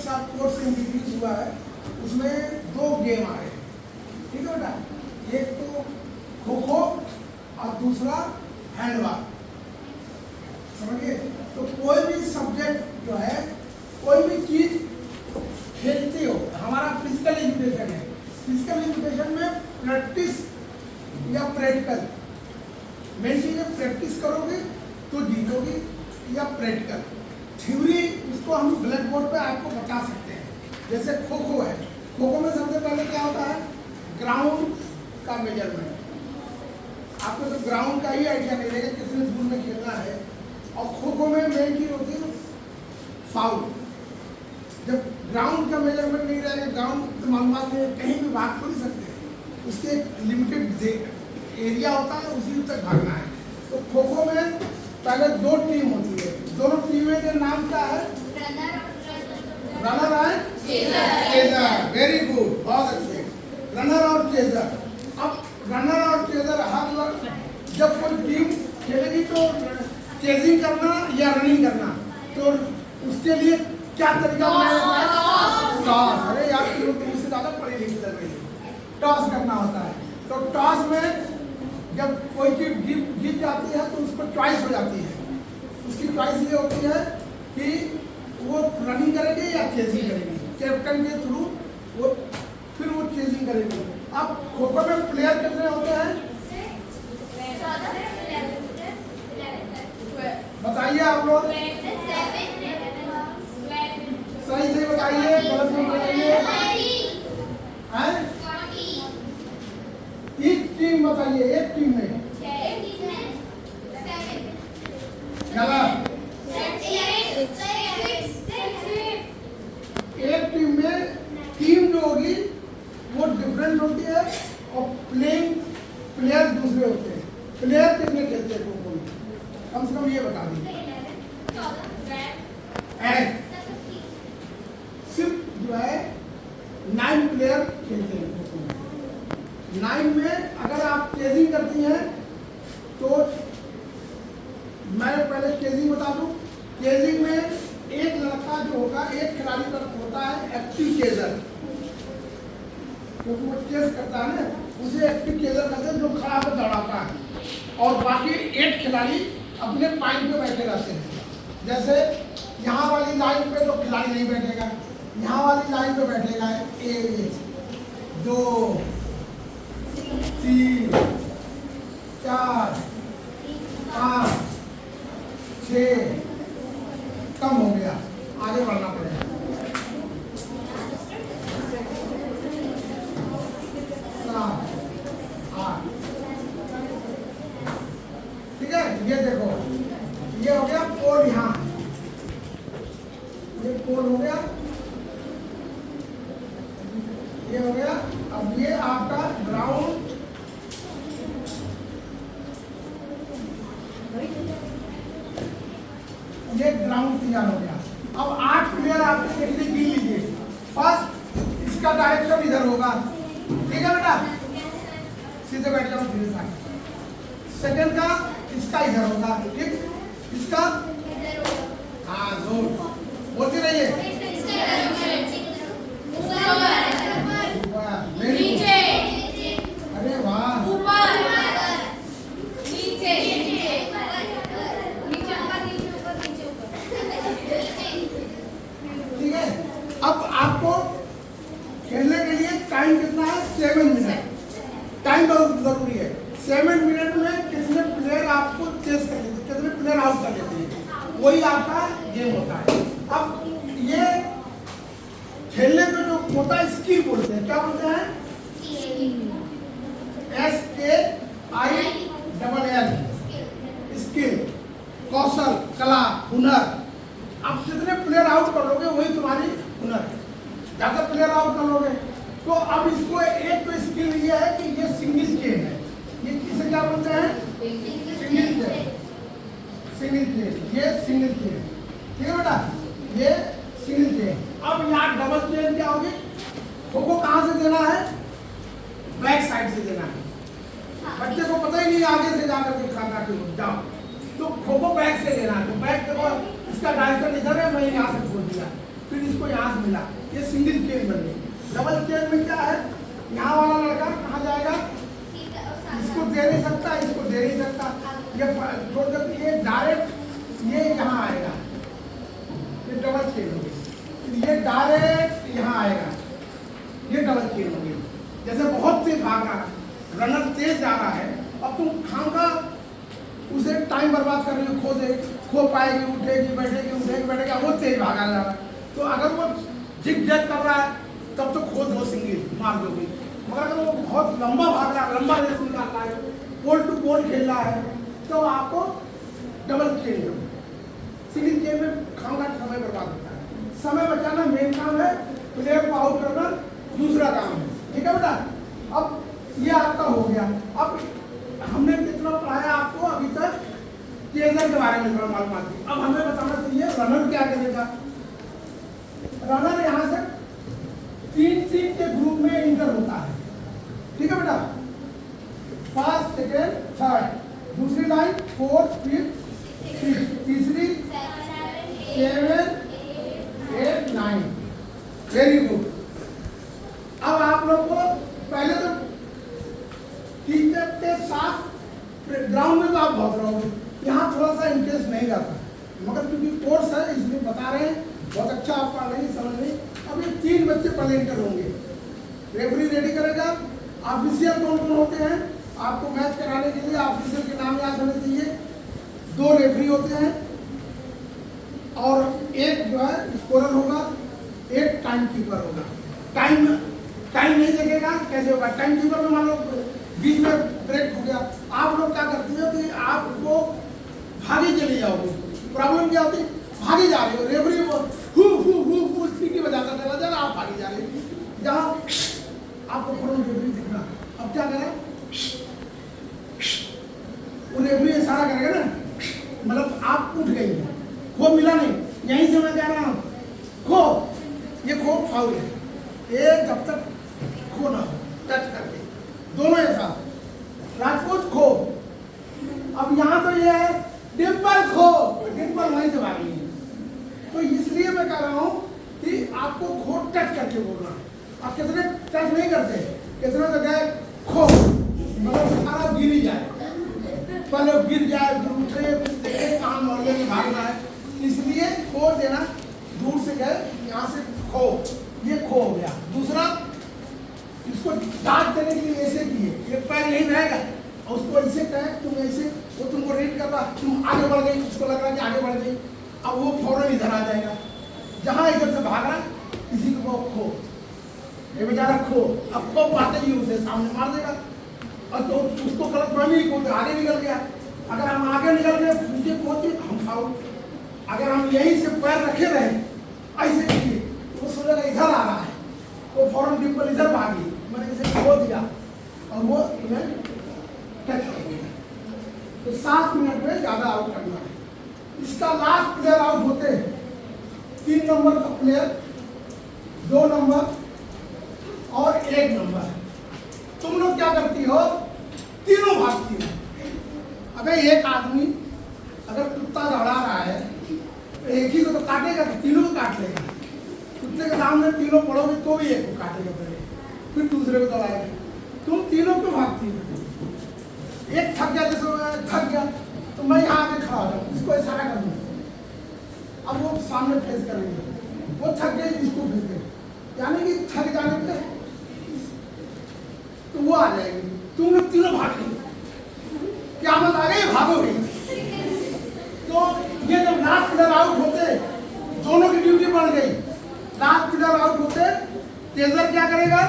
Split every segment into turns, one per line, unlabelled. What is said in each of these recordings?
साथ course introduce हुआ है उसमें 2 गेम आए हैं, ठीक है बेटा। एक तो खो खो और दूसरा हैंडबॉल, समझिए। तो कोई भी सब्जेक्ट जो है, कोई भी चीज खेलते हो, हमारा फिजिकल एजुकेशन है। फिजिकल एजुकेशन में प्रैक्टिस या प्रैक्टिकल, मेन चीज है प्रैक्टिस करोगे तो जीतोगे या प्रैक्टिकल। थ्योरी उसको हम ब्लैक बोर्ड पे आपको बता सकते हैं। जैसे खो खो है, खो खो में सबसे पहले क्या होता है, ग्राउंड का मेजरमेंट। आपको तो ग्राउंड का ही आइडिया नहीं रहेगा कितने दूर में खेलना है। और खो खो में मेन चीज होती है फाउल। जब ग्राउंड का मेजरमेंट नहीं रहेगा, ग्राउंड तो मालूमात में कहीं भी भाग तो नहीं सकते, उसके एक लिमिटेड एरिया होता है, उसी तक भागना है। तो खो खो में पहले 2 टीम होती है, दोनों टीमें के नाम क्या है, runner and chaser. Very good, बहुत अच्छे, रनर और चेजर। अब रनर और चेजर जब कोई टीम खेलेगी तो चेजिंग करना या रनिंग करना, तो उसके लिए क्या तरीका बनाया जाता है, टॉस। अरे यार तुम से ज्यादा पढ़ी लिखी लग रही है, टॉस करना होता है। तो टॉस में जब कोई चीज जीत जाती है तो उसको चॉइस हो जाती है। उसकी चॉइस ये होती है कि वो रनिंग करेगी या चेजिंग करेगी। कैप्टन के थ्रू वो फिर वो चेजिंग करेगी। अब खो खो में प्लेयर कितने होते हैं, बताइए आप लोग, सही से बताइए, गलत मत बताइए। एक टीम बताइए, एक टीम में गलत। एक टीम में टीम जो होगी वो डिफरेंट होती है और प्लेइंग प्लेयर दूसरे होते हैं। प्लेयर कितने खेलते हैं खो खो में, कम से कम ये बता दीजिए। सिर्फ जो है 9 प्लेयर खेलते हैं खो खो में। 9 में अगर आप चेजिंग करती हैं तो मैं पहले चेजिंग बता दूं। चेजिंग में एक लड़का जो होगा, एक खिलाड़ी का होता है एक्टिव चेजर, क्योंकि वो चेस करता है ना, उसे एक्टिव चेजर कहते हैं, जो खड़ा होकर दौड़ाता है। और बाकी 8 खिलाड़ी अपने पॉइंट पे बैठे रहते हैं। जैसे यहाँ वाली लाइन पे तो खिलाड़ी नहीं बैठेगा, यहाँ वाली लाइन पे बैठेगा 1 2 3 4 5 6, कम हो गया, आगे बढ़ना पड़ेगा। 7 8, ठीक है। ये देखो, ये हो गया पोल, यहाँ ये पोल हो गया, ये हो गया। अब ये आपका ग्राउंड, ये ग्राउंड तैयार हो गया। अब 8 प्लेयर आपके देखने गिन लीजिए। फर्स्ट इसका डायरेक्शन इधर होगा, ठीक है बेटा, सीधे बैठ जाओ धीरे से। सेकंड का इसका इधर होगा, ठीक, इसका हाँ गुड, बोलते रहिए। अरे वाह, ठीक है। अब आपको खेलने के लिए टाइम कितना है, 7 मिनट। टाइम बहुत जरूरी है। 7 मिनट में कितने प्लेयर आपको चेस कर लेते, कितने प्लेयर आउट कर लेते हैं, वही आपका गेम होता है। अब ये खेलने में जो होता है स्किल बोलते हैं, क्या बोलते हैं, SKILL, स्किल, कौशल, कला, हुनर। अब जितने प्लेयर आउट कर लोगे वही तुम्हारी हुनर है। ज्यादा प्लेयर आउट कर लोगे तो अब इसको एक तो स्किल ये है कि ये सिंगल गेम है। ये किसे क्या बोलते हैं, सिंगल गेम, सिंगल गेम, ये सिंगल गेम, ठीक है बेटा, ये सिंगल गेम। अब यहाँ डबल गेम क्या होगी, खो खो कहाँ से देना है, बैक साइड से देना है। बच्चे को पता ही नहीं आगे से जाकर के खाना क्यों जाओ, तो खो खो बैक से देना है। तो बैक देखो, इसका डायरेक्शन इधर है, मैं यहाँ से खोल दिया, फिर इसको यहाँ से मिला, ये सिंगल चेन बन गई। डबल चेन में क्या है, यहाँ वाला लड़का कहाँ जाएगा, इसको दे नहीं सकता, इसको दे नहीं सकता, ये डायरेक्ट ये यहाँ आएगा, ये डबल चेन होगी। ये डायरेक्ट यहाँ आएगा, ये डबल चेन होगी। जैसे बहुत तेज भाग रहा है, रनर तेज जा रहा है, अब तुम खामखा उसे टाइम बर्बाद कर रही हो, खो पाएगी, उठेगी बैठेगी, उठेगी बैठेगी, वो तेज भागा जा रहा है। तो अगर वो जिग जैग कर रहा है तब तो खो दो, सिंगल मार दोगी। मगर अगर वो बहुत लंबा भाग रहा है, लंबा रेस निकाल रहा है, पोल टू पोल खेल रहा है, तो आपको डबल चेन दो। सिंगल चेन में खामखा समय बर्बाद होता है। समय बचाना मेन काम है, प्लेयर को आउट करना दूसरा काम है। ठीक है बेटा, अब ये आपका हो गया। अब हमने कितना पढ़ाया आपको अभी तक, चेजर के बारे में थोड़ा मालूमात दी। अब हमें बताना चाहिए रनर क्या करेगा। रनर यहाँ से 3-3 के ग्रुप में इंटर होता है। ठीक है बेटा, फर्स्ट सेकेंड थर्ड, दूसरी लाइन 4th 5th 6th, तीसरी 7 8 9। Very good. अब आप लोग को पहले तो टीचर के साथ ग्राउंड में तो आप बहुत रहोगे, यहाँ थोड़ा सा इंटरेस्ट नहीं रहता, मगर क्योंकि कोर्स है इसलिए बता रहे हैं, बहुत अच्छा आप पढ़ रहे हैं, समझ रहे हैं। अब ये 3 बच्चे पहले इंटर होंगे, रेफरी रेडी करेगा। ऑफिशियल कौन कौन होते हैं, आपको मैच कराने के लिए ऑफिशियल के नाम याद होने चाहिए। 2 रेफरी होते हैं और एक जो है स्कोरर होगा, एक टाइम कीपर होगा। टाइम नहीं देखेगा, कैसे होगा, टाइम कीपर में मान लो बीच में ब्रेक हो गया, आप लोग क्या करते हो कि आपको भागे चले जाओगे। प्रॉब्लम क्या होती है, भागे जा रहे हो, रेफरी हु सीटी बजाता चला जा रहा, आप भागे जा रहे हो। जहाँ आपको फौरन रेफरी दिखना, अब क्या करें, वो रेफरी इशारा करेगा ना, मतलब आप उठ गई हैं, खो मिला नहीं, यहीं से मैं कह रहा हूँ खो, ये खो फाउल है। ये जब तक खो ना हो टच करके दोनों एक साथ, राजपूत खो। अब यहाँ तो ये है डिम्पल खो, डिम्पल वहीं से भागनी है। तो इसलिए मैं कह रहा हूँ कि आपको खो टच करके बोलना। आप कितने टच नहीं करते, कितने तो गए खो, मतलब सारा गिर ही जाए, पहले गिर जाए फिर उठे, फिर कहाँ मोहल्ले में भागना है, इसलिए खो देना। दूर से गए, यहाँ से खो, ये खो हो गया। दूसरा, इसको दाग देने के लिए ऐसे किए, एक पैर यही रहेगा और उसको ऐसे कहे, तुम ऐसे, वो तुमको रीड कर रहा, तुम आगे बढ़ गई, उसको लग रहा है कि आगे बढ़ गई, अब वो फौरन इधर आ जाएगा। जहाँ इधर से भाग रहा किसी को खो, ये बेचारा खो, अब खो पाते ही उसे सामने मार देगा और तो उसको गलत फहमी को आगे निकल गया। अगर हम आगे निकल गए पीछे पहुंचे हम फाउल। अगर हम यहीं से पैर रखे रहे ऐसे किए, वो सोचेगा इधर आ रहा है, वो फौरन डिम्पल इधर भागी, मैंने इसे खो दिया और वो तुम्हें टच कर दिया। तो 7 मिनट में ज़्यादा आउट करना है। इसका लास्ट प्लेयर आउट होते हैं 3 नंबर का प्लेयर, 2 नंबर और 1 नंबर। तुम लोग क्या करती हो, तीनों भागती हो। अबे एक आदमी अगर कुत्ता दौड़ा रहा है तो एक ही को तो काटेगा, तो तीनों को काट लेगा। कुत्ते के सामने तीनों पड़ोगे तो भी एक को काटेगा पहले, फिर दूसरे को दौड़ाएगा। तुम तीनों क्यों भागती हो? एक थक गया, जैसे थक गया तो मैं यहाँ आके खड़ा हो जाऊँ, इसको इशारा कर दूँ, अब वो सामने फेस करेंगे, वो थक गए इसको फेस करें, यानी कि थक जाने पे तो वो आ जाएगी। तुम लोग तीनों भाग गए, क्या मत आ गई, भागोगे। तो ये जब लास्ट प्लेयर आउट होते, दोनों की ड्यूटी बढ़ गई। लास्ट प्लेयर आउट होते, चेजर क्या करेगा,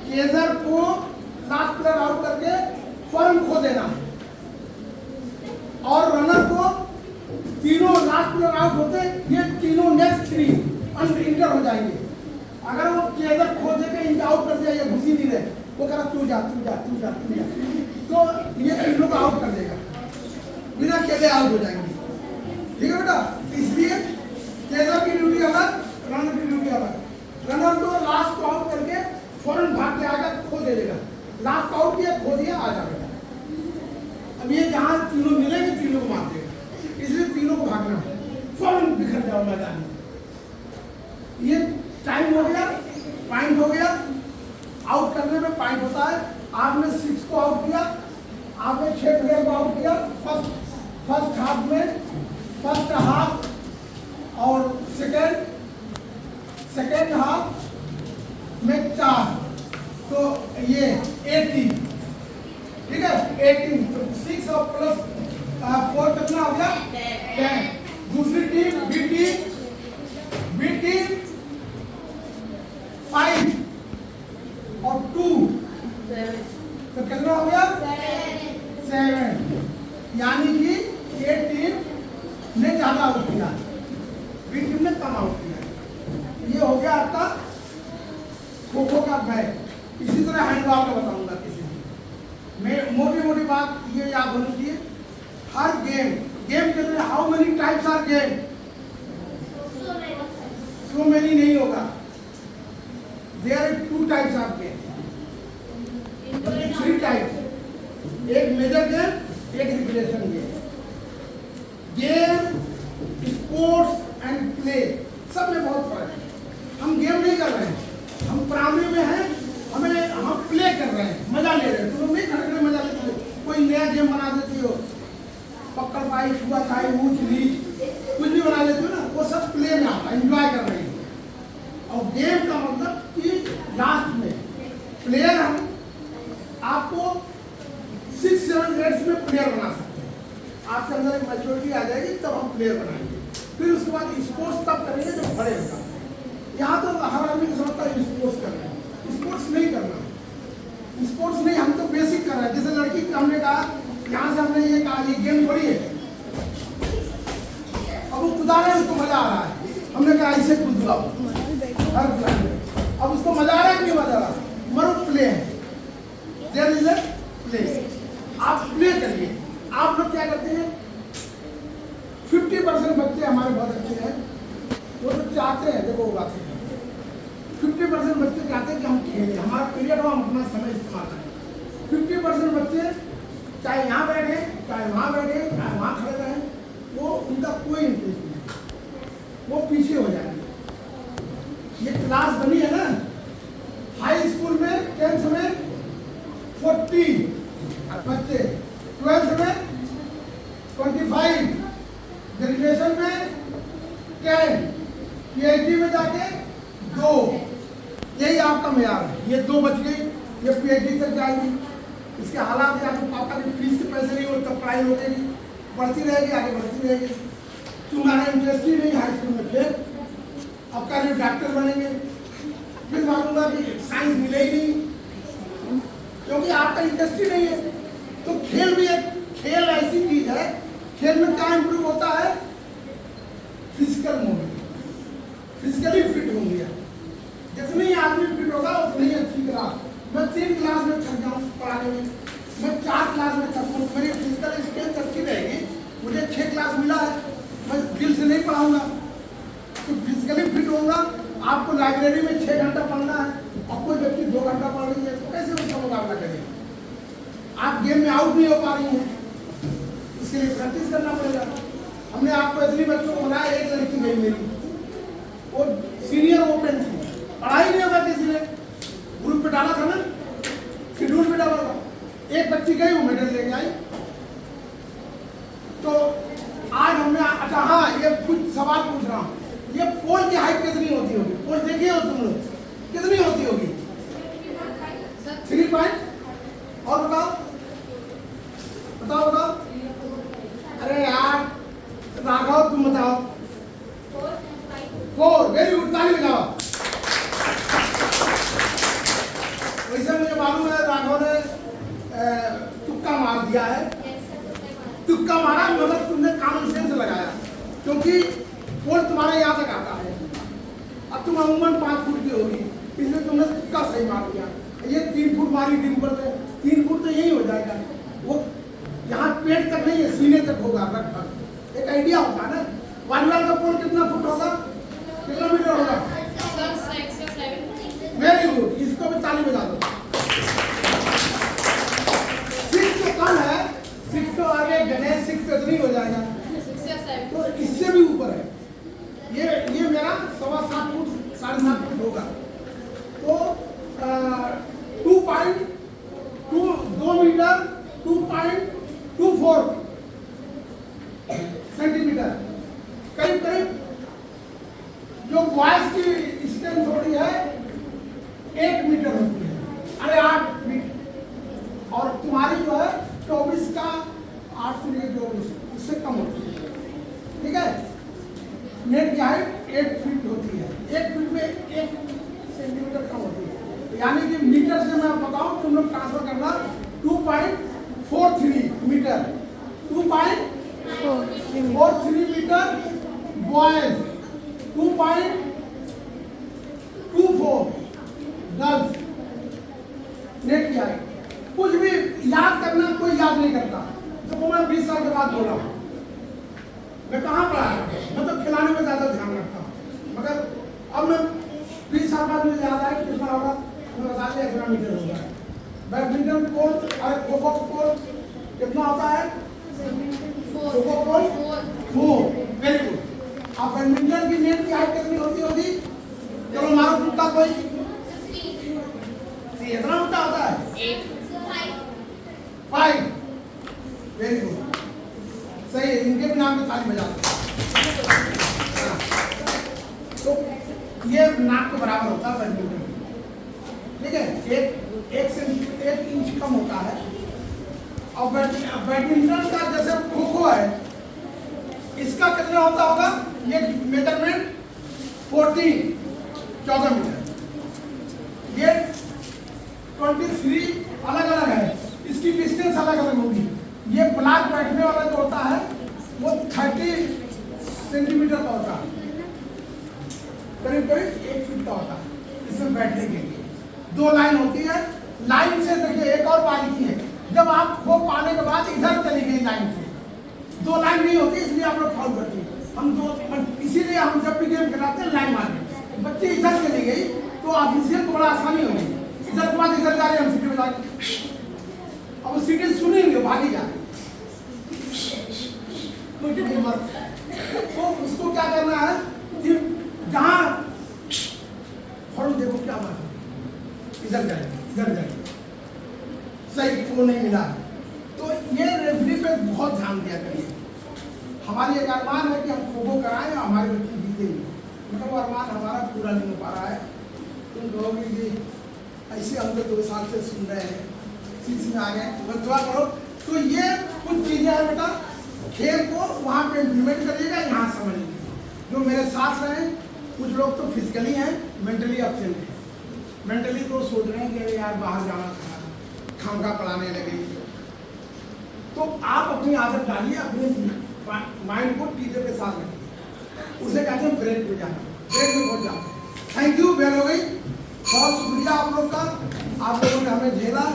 चेजर को लास्ट प्लेयर आउट करके फौरन खो देना है और रनर को तीनों लास्ट प्लेयर आउट होते, ये तीनों नेक्स्ट 3 इंटर हो जाएंगे। अगर वो चेजर खो देके इनका आउट कर दिया, ये घुसी नहीं रहे, वो कह रहा तू जा, तो ये तीनों को आउट कर देगा, बिना खेले आउट हो जाएंगे। ठीक है बेटा, इसलिए चेजर की ड्यूटी अलग, रनर की ड्यूटी अलग। रनर को लास्ट को आउट करके फौरन भाग के आकर खो दे देगा, लास्ट आउट किया, खो दिया, आ जाएगा। अब ये जहाँ तीनों मिलेंगे तीनों को मार देगा, इसलिए तीनों को भागना है, फौरन बिखर जाओ मैदान में। टाइम हो गया, पॉइंट हो गया। आउट करने में पॉइंट होता है। आपने 6 को आउट किया, आपने 6 प्लेयर को आउट किया फर्स्ट हाफ में, फर्स्ट हाफ और सेकेंड हाफ में 4, तो ये 18, ठीक है 18, तो 6 और प्लस 4 कितना हो गया 10। दूसरी टीम बी टीम 5 और 2, तो कितना हो गया 7, यानी कि ये टीम ने ज्यादा आउट किया, बी टीम ने कम आउट किया। ये हो गया आपका खो खो का मैच। इसी तरह हैंडबॉल का बताऊंगा किसी में। मोटी बात ये याद होनी चाहिए, हर गेम के लिए how many types are game, so many नहीं होगा, there are 2 types of game, 3 types, एक मेजर गेम, एक recreation game. Game, sports and play सब में बहुत फर्क है। हम गेम नहीं कर रहे हैं, हम प्राइमरी में हैं, हम प्ले कर रहे हैं, मजा ले रहे हैं। तुम नहीं खड़े मजा लेते हो, कोई नया गेम बना देती हो, पकड़ पाई, छुआ खाई, ऊंच नीच, कुछ भी बना लेते हो ना, वो सब प्ले में आता है, एंजॉय कर रहे हैं। और गेम का मतलब कि लास्ट में प्लेयर हम आपको 6-7 ग्रेड्स में प्लेयर बना सकते हैं। आपके अंदर एक मैच्योरिटी आ जाएगी तब हम प्लेयर बनाएंगे। फिर उसके बाद स्पोर्ट्स तब करेंगे जब बड़े होगा। यहाँ तो हर आदमी को समझता है स्पोर्ट्स कर रहे हैं, स्पोर्ट्स नहीं करना, स्पोर्ट्स नहीं, हम तो बेसिक कर रहे हैं। जैसे लड़की को हमने कहा, यहाँ से हमने ये कहा ये गेम थोड़ी है, अब वो कूदा रहे हैं, उसको मजा आ रहा है, हमने कहा इसे कूद जाओ हर प्लान में। अब उसको मजा आ रहा है कि नहीं मजा आ रहा, मरो प्ले है, देयर इज अ प्ले, आप प्ले करिए। आप लोग क्या करते हैं, 50% बच्चे हमारे बहुत अच्छे हैं, वो तो चाहते हैं, देखो वो बात है, 50% बच्चे चाहते हैं कि हम खेलें, हमारा पीरियड हो, हम अपना समय इस्तेमाल करें। 50% बच्चे चाहे यहाँ बैठे, चाहे वहाँ बैठे, चाहे वहाँ खड़े रहें, वो उनका कोई इंटरेस्ट नहीं, वो पीछे हो जाएंगे। ये क्लास बनी है ना, हाई स्कूल में 10th में 40 बच्चे, 12th में 25, ग्रेजुएशन में 10, PhD में जाके 2, यही आपका मेयार है। ये 2 बच गई, ये PhD तक जाएगी। इसके हालात या तो पापा की फीस के पैसे नहीं हो, तब पढ़ाई होगी, बढ़ती रहेगी, आगे बढ़ती रहेगी। तुम्हारा इंटरेस्ट ही नहीं हाई स्कूल में, फिर अब कह रहे डॉक्टर बनेंगे, फिर मालूंगा कि साइंस मिले ही नहीं, क्योंकि आपका इंटरेस्ट ही नहीं है। तो खेल भी एक खेल ऐसी चीज है, खेल में क्या इंप्रूव होता है, फिजिकल मूवमेंट, फिजिकली फिट हो गया। जितनी आदमी फिट होगा उतनी अच्छी क्लास। मैं 3 क्लास में थक जाऊँ पढ़ाने में, मैं 4 क्लास में थक जाऊँ, मेरी फिजिकल स्ट्रेंथ अच्छी रहेगी। मुझे 6 क्लास मिला है, मैं दिल से नहीं पढ़ाऊंगा, तो फिजिकली फिट होऊंगा। आपको लाइब्रेरी में 6 घंटा पढ़ना है और कोई व्यक्ति 2 घंटा पढ़ रही है, तो कैसे उसका मुकाबला करेंगे। आप गेम में आउट नहीं हो पा रही हैं, इसके लिए प्रैक्टिस करना पड़ेगा। हमने आपको इतनी बच्चों को बनाया, एक लड़की गई मेरी, वो सीनियर ओपन थी, पढ़ाई नहीं होगा, किसी ने ग्रुप पे डाला था ना, शेड्यूल पे डाला था, एक बच्ची गई, वो मेडल लेके आई। तो आज हमने, अच्छा हाँ, ये कुछ सवाल पूछ रहा हूँ, ये पोल की हाइट कितनी होती होगी, पोल देखिए हो तुम लोग, कितनी होती होगी, 3 पॉइंट, और बताओ बताओ बताओ, अरे यार राघव तुम बताओ, 4, वेरी गुड, ताली बजाओ। वैसे मुझे मालूम है राघव ने तुक्का मार दिया है, तुक्का मारा मतलब तुमने कॉमन सेंस लगाया, क्योंकि पोल तुम्हारा यहाँ तक आता है, अब तुम अमूमन 5 फुट की होगी, इसलिए तुमने तुक्का सही मार दिया। ये 3 फुट मारी डिम्पल पे, 3 फुट तो यही हो जाएगा, वो यहाँ पेट तक नहीं है, सीने तक होगा लगभग, एक आइडिया होता है ना। वॉलीबॉल का पोल कितना फुट होगा, कितना मीटर होगा, वेरी गुड, इसको भी ताली बजा दो। 6 तो कम है, 6 तो आगे गणेश 6 तो नहीं हो जाएगा, तो इससे भी ऊपर है। ये मेरा 7.25 फुट 7.5 फुट जो बॉयज की स्ट्रेंथ होती है 8 मीटर होती है, अरे 8 मीटर, और तुम्हारी जो है 24 का 8 से लेकर 24 इससे कम होती है, ठीक है। नेट की हाइट 8 फीट होती है, 1 फीट में 1 सेंटीमीटर कम होती है, तो यानी कि मीटर से मैं बताऊं तुम लोग ट्रांसफर करना 2.43 metre, 2.43 metre boys, 2.24 girls net की हाइट। कुछ भी याद करना कोई याद नहीं करता, तो मैं 20 साल के बाद बोला मैं कहाँ पढ़ा, मैं तो खिलाने में ज्यादा ध्यान रखता हूँ, मगर अब मैं 20 साल बाद मुझे याद आया कितना होगा, मैं बता दिया इतना मीटर होगा। बैडमिंटन कोर्ट और खो खो कोर्ट कितना होता है, kho kho court 4, very good. अब बैडमिंटन की नेट की हाइट कितनी होती होगी, चलो मारो टूटा कोई, इतना होता होता है 5, वेरी गुड, सही है, इनके भी नाम पे ताली बजाते हैं। तो ये नाक के बराबर होता है बैडमिंटन, ठीक है, एक इंच कम होता है। और बैडमिंटन का जैसे खो खो है, इसका कितना होता होगा, ये मेजरमेंट 14 मीटर, ये 23 अलग अलग है, इसकी डिस्टेंस अलग अलग होगी। ये ब्लॉक बैठने वाला जो होता है वो 30 सेंटीमीटर का होता है, करीब करीब 1 फीट का होता है। इसमें बैठने के लिए 2 लाइन होती है, लाइन से देखिए एक और बारीकी है, जब आप खो पाने के बाद इधर चली गई लाइन से, 2 लाइन नहीं होती, इसलिए आप लोग फाउल करते हैं। हम 2, इसीलिए हम जब भी गेम खिलाते हैं लाइन मारते, बच्चे इधर चली गई तो ऑफिसियल को बड़ा आसानी होगी, इधर के बाद इधर जा रहे हम सीटी बजा के, अब सीटी सुनेंगे भागी जा रही, तो उसको क्या करना है कि जहां फौरन देखो क्या बात है, इधर जाए सही वो नहीं मिला, तो ये रेफरी पे बहुत ध्यान दिया करिए। हमारी एक अरमान है कि हम खो खो कराएं और हमारे बच्चे जीतेंगे, मतलब वो अरमान हमारा पूरा नहीं हो पा रहा है। तुम कहोगे कि ऐसे हम तो 2 साल से सुन रहे हैं, सीख में आ गए, बस दुआ करो। तो ये कुछ चीजें हैं बेटा, खेल को वहाँ पे इम्प्लीमेंट करिएगा, यहाँ समझिए। जो मेरे साथ रहे कुछ लोग तो फिजिकली हैं, मेंटली अपसेंट हैं, मेंटली तो सोच रहे हैं कि यार बाहर जाना था, खामखा पढ़ाने लगे। तो आप अपनी आदत डालिए, अपने माइंड को टीचर के साथ रखिए, उसे कहते हैं ब्रेक पे जाना, ब्रेक में बहुत जाते हैं। थैंक यू, बेल हो गई, बहुत शुक्रिया आप लोग का, आप लोगों ने हमें झेला।